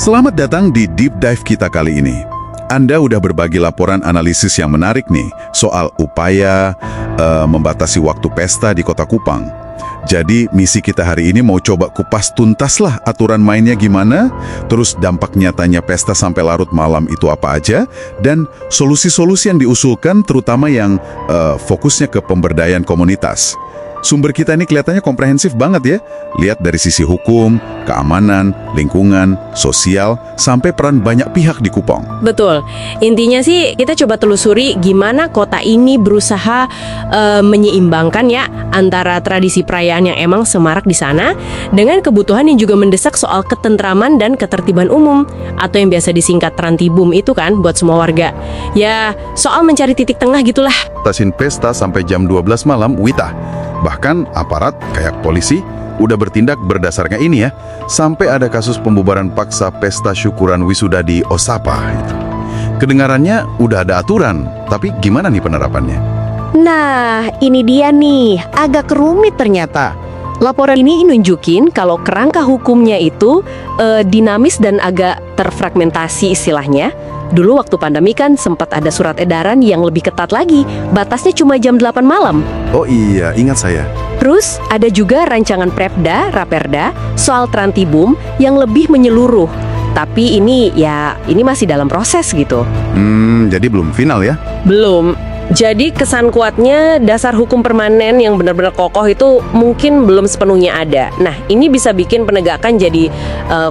Selamat datang di Deep Dive kita kali ini. Anda udah berbagi laporan analisis yang menarik nih soal upaya membatasi waktu pesta di Kota Kupang. Jadi misi kita hari ini mau coba kupas tuntas lah aturan mainnya gimana, terus dampak nyatanya pesta sampai larut malam itu apa aja, dan solusi-solusi yang diusulkan terutama yang fokusnya ke pemberdayaan komunitas. Sumber kita ini kelihatannya komprehensif banget ya. Lihat dari sisi hukum, keamanan, lingkungan, sosial, sampai peran banyak pihak di Kupang. Betul. Intinya sih kita coba telusuri gimana kota ini berusaha menyeimbangkan ya antara tradisi perayaan yang emang semarak di sana dengan kebutuhan yang juga mendesak soal ketentraman dan ketertiban umum atau yang biasa disingkat Trantibum itu kan buat semua warga. Ya, soal mencari titik tengah gitulah. Batasin pesta sampai jam 12 malam, wita. Bahkan aparat kayak polisi udah bertindak berdasarkan ini ya, sampai ada kasus pembubaran paksa pesta syukuran wisuda di Osapa itu. Kedengarannya udah ada aturan, tapi gimana nih penerapannya? Nah, ini dia nih, agak rumit ternyata. Laporan ini nunjukin kalau kerangka hukumnya itu dinamis dan agak terfragmentasi istilahnya. Dulu waktu pandemi kan sempat ada surat edaran yang lebih ketat lagi, batasnya cuma jam 8 malam. Oh iya, ingat saya. Terus ada juga rancangan Prepda, Raperda, soal Trantibum yang lebih menyeluruh. Tapi ini masih dalam proses gitu. Jadi belum final ya? Belum. Jadi kesan kuatnya dasar hukum permanen yang benar-benar kokoh itu mungkin belum sepenuhnya ada. Nah, ini bisa bikin penegakan jadi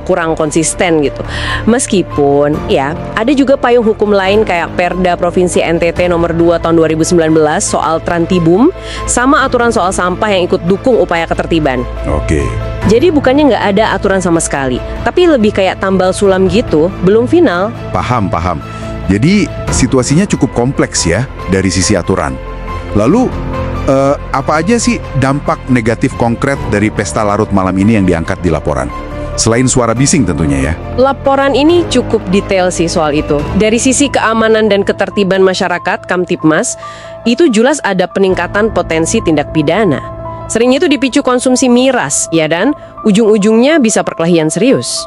kurang konsisten gitu. Meskipun ya ada juga payung hukum lain kayak Perda Provinsi NTT nomor 2 tahun 2019 soal Trantibum sama aturan soal sampah yang ikut dukung upaya ketertiban. Oke. Jadi bukannya nggak ada aturan sama sekali, tapi lebih kayak tambal sulam gitu, belum final. Paham. Jadi situasinya cukup kompleks ya dari sisi aturan. Lalu apa aja sih dampak negatif konkret dari pesta larut malam ini yang diangkat di laporan? Selain suara bising tentunya ya. Laporan ini cukup detail sih soal itu. Dari sisi keamanan dan ketertiban masyarakat, Kamtipmas, itu jelas ada peningkatan potensi tindak pidana. Seringnya itu dipicu konsumsi miras, ya dan ujung-ujungnya bisa perkelahian serius.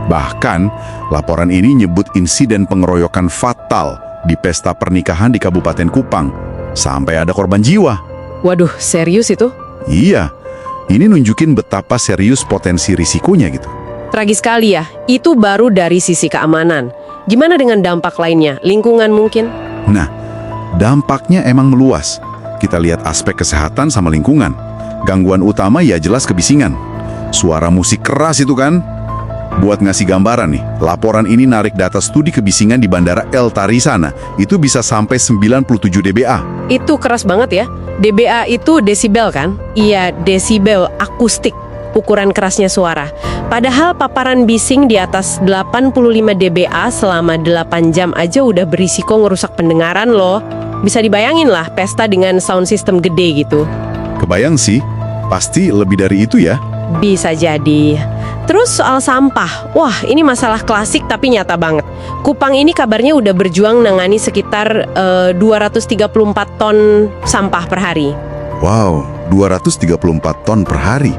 Bahkan, laporan ini nyebut insiden pengeroyokan fatal di pesta pernikahan di Kabupaten Kupang. Sampai ada korban jiwa. Waduh, serius itu? Iya, ini nunjukin betapa serius potensi risikonya gitu. Tragis sekali ya, itu baru dari sisi keamanan. Gimana dengan dampak lainnya? Lingkungan mungkin? Nah, dampaknya emang meluas. Kita lihat aspek kesehatan sama lingkungan. Gangguan utama ya jelas kebisingan. Suara musik keras itu kan. Buat ngasih gambaran nih, laporan ini narik data studi kebisingan di Bandara El Tari sana. Itu bisa sampai 97 dBA. Itu keras banget ya. dBA itu desibel kan? Iya, desibel akustik, ukuran kerasnya suara. Padahal paparan bising di atas 85 dBA selama 8 jam aja udah berisiko ngerusak pendengaran loh. Bisa dibayangin lah pesta dengan sound system gede gitu. Kebayang sih, pasti lebih dari itu ya. Bisa jadi. Terus soal sampah, wah ini masalah klasik tapi nyata banget. Kupang ini kabarnya udah berjuang nangani sekitar 234 ton sampah per hari. Wow, 234 ton per hari.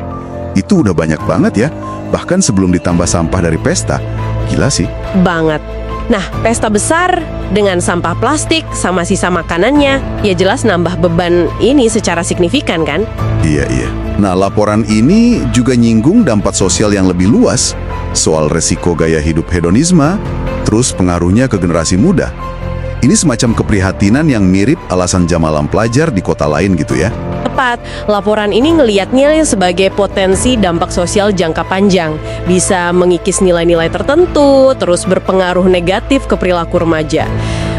Itu udah banyak banget ya, bahkan sebelum ditambah sampah dari pesta. Gila sih. Banget. Nah, pesta besar dengan sampah plastik sama sisa makanannya, ya jelas nambah beban ini secara signifikan kan? Iya. Nah, laporan ini juga nyinggung dampak sosial yang lebih luas, soal resiko gaya hidup hedonisme, terus pengaruhnya ke generasi muda. Ini semacam keprihatinan yang mirip alasan jam malam pelajar di kota lain gitu ya. Tepat, laporan ini ngelihatnya sebagai potensi dampak sosial jangka panjang. Bisa mengikis nilai-nilai tertentu, terus berpengaruh negatif ke perilaku remaja.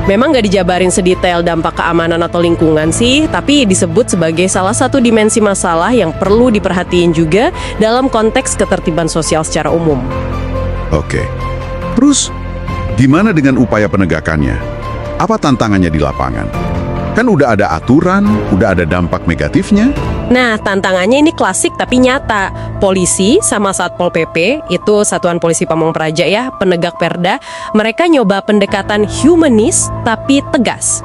Memang nggak dijabarin sedetail dampak keamanan atau lingkungan sih, tapi disebut sebagai salah satu dimensi masalah yang perlu diperhatiin juga dalam konteks ketertiban sosial secara umum. Oke. Terus, gimana dengan upaya penegakannya? Apa tantangannya di lapangan? Kan udah ada aturan, udah ada dampak negatifnya. Nah, tantangannya ini klasik tapi nyata. Polisi sama Satpol PP, itu Satuan Polisi Pamong Praja ya, penegak perda, mereka nyoba pendekatan humanis tapi tegas.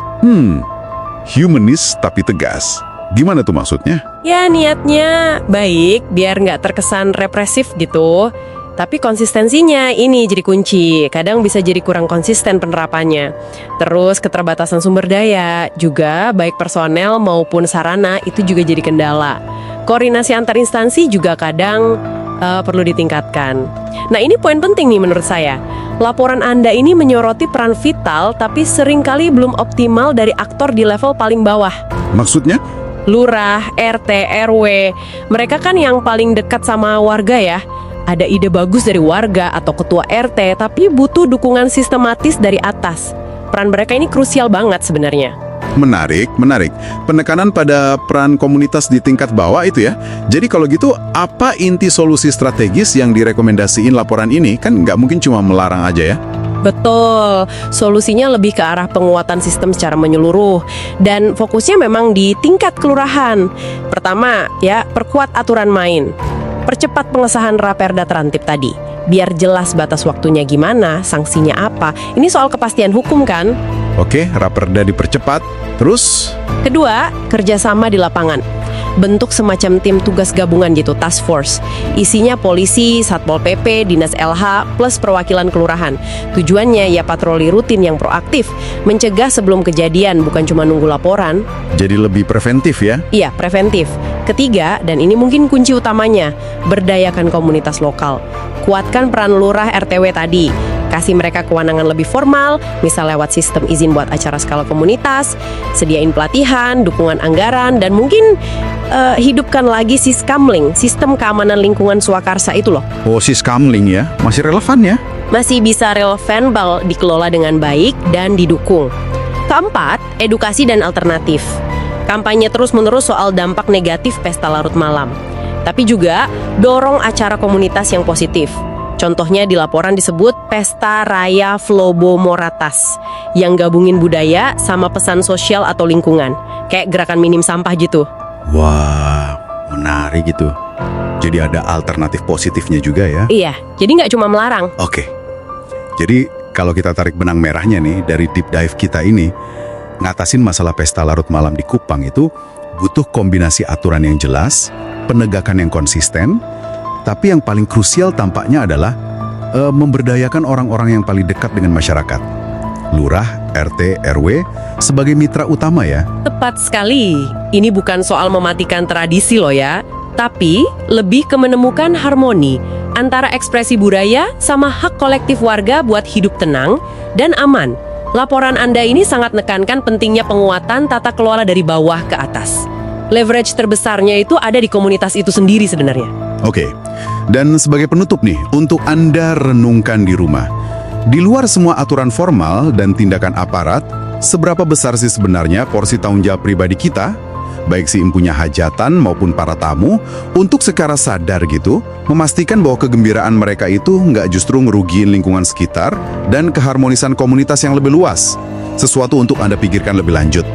Humanis tapi tegas. Gimana tuh maksudnya? Ya niatnya baik, biar nggak terkesan represif gitu. Tapi konsistensinya ini jadi kunci. Kadang bisa jadi kurang konsisten penerapannya. Terus keterbatasan sumber daya juga, baik personel maupun sarana itu juga jadi kendala. Koordinasi antar instansi juga kadang perlu ditingkatkan. Nah, ini poin penting nih menurut saya. Laporan Anda ini menyoroti peran vital tapi seringkali belum optimal dari aktor di level paling bawah. Maksudnya? Lurah, RT, RW, mereka kan yang paling dekat sama warga ya. Ada ide bagus dari warga atau ketua RT, tapi butuh dukungan sistematis dari atas. Peran mereka ini krusial banget sebenarnya. Menarik. Penekanan pada peran komunitas di tingkat bawah itu ya. Jadi kalau gitu, apa inti solusi strategis yang direkomendasiin laporan ini? Kan nggak mungkin cuma melarang aja ya. Betul, solusinya lebih ke arah penguatan sistem secara menyeluruh. Dan fokusnya memang di tingkat kelurahan. Pertama, ya, perkuat aturan main. Percepat pengesahan Raperda Terantib tadi. Biar jelas batas waktunya gimana, sanksinya apa. Ini soal kepastian hukum kan? Oke, Raperda dipercepat. Terus? Kedua, kerjasama di lapangan. Bentuk semacam tim tugas gabungan gitu, task force. Isinya polisi, Satpol PP, Dinas LH, plus perwakilan kelurahan. Tujuannya ya patroli rutin yang proaktif. Mencegah sebelum kejadian, bukan cuma nunggu laporan. Jadi lebih preventif ya? Iya, preventif. Ketiga, dan ini mungkin kunci utamanya, berdayakan komunitas lokal. Kuatkan peran lurah RTW tadi. Kasih mereka kewenangan lebih formal, misal lewat sistem izin buat acara skala komunitas, sediain pelatihan, dukungan anggaran, dan mungkin hidupkan lagi Siskamling, sistem keamanan lingkungan swakarsa itu loh. Oh, Siskamling ya? Masih relevan ya? Masih bisa relevan kalau dikelola dengan baik dan didukung. Keempat, edukasi dan alternatif. Kampanye terus-menerus soal dampak negatif pesta larut malam. Tapi juga dorong acara komunitas yang positif. Contohnya di laporan disebut Pesta Raya Flobo Moratas yang gabungin budaya sama pesan sosial atau lingkungan. Kayak gerakan minim sampah gitu. Wah, menarik gitu. Jadi ada alternatif positifnya juga ya? Iya, jadi nggak cuma melarang. Oke. Jadi kalau kita tarik benang merahnya nih dari deep dive kita ini, ngatasin masalah pesta larut malam di Kupang itu butuh kombinasi aturan yang jelas, penegakan yang konsisten, tapi yang paling krusial tampaknya adalah memberdayakan orang-orang yang paling dekat dengan masyarakat. Lurah, RT, RW sebagai mitra utama ya. Tepat sekali. Ini bukan soal mematikan tradisi loh ya, tapi lebih ke menemukan harmoni antara ekspresi budaya sama hak kolektif warga buat hidup tenang dan aman. Laporan Anda ini sangat menekankan pentingnya penguatan tata kelola dari bawah ke atas. Leverage terbesarnya itu ada di komunitas itu sendiri sebenarnya. Oke, dan sebagai penutup nih, untuk Anda renungkan di rumah. Di luar semua aturan formal dan tindakan aparat, seberapa besar sih sebenarnya porsi tanggung jawab pribadi kita, baik si empunya hajatan maupun para tamu, untuk secara sadar gitu, memastikan bahwa kegembiraan mereka itu nggak justru ngerugiin lingkungan sekitar dan keharmonisan komunitas yang lebih luas. Sesuatu untuk Anda pikirkan lebih lanjut.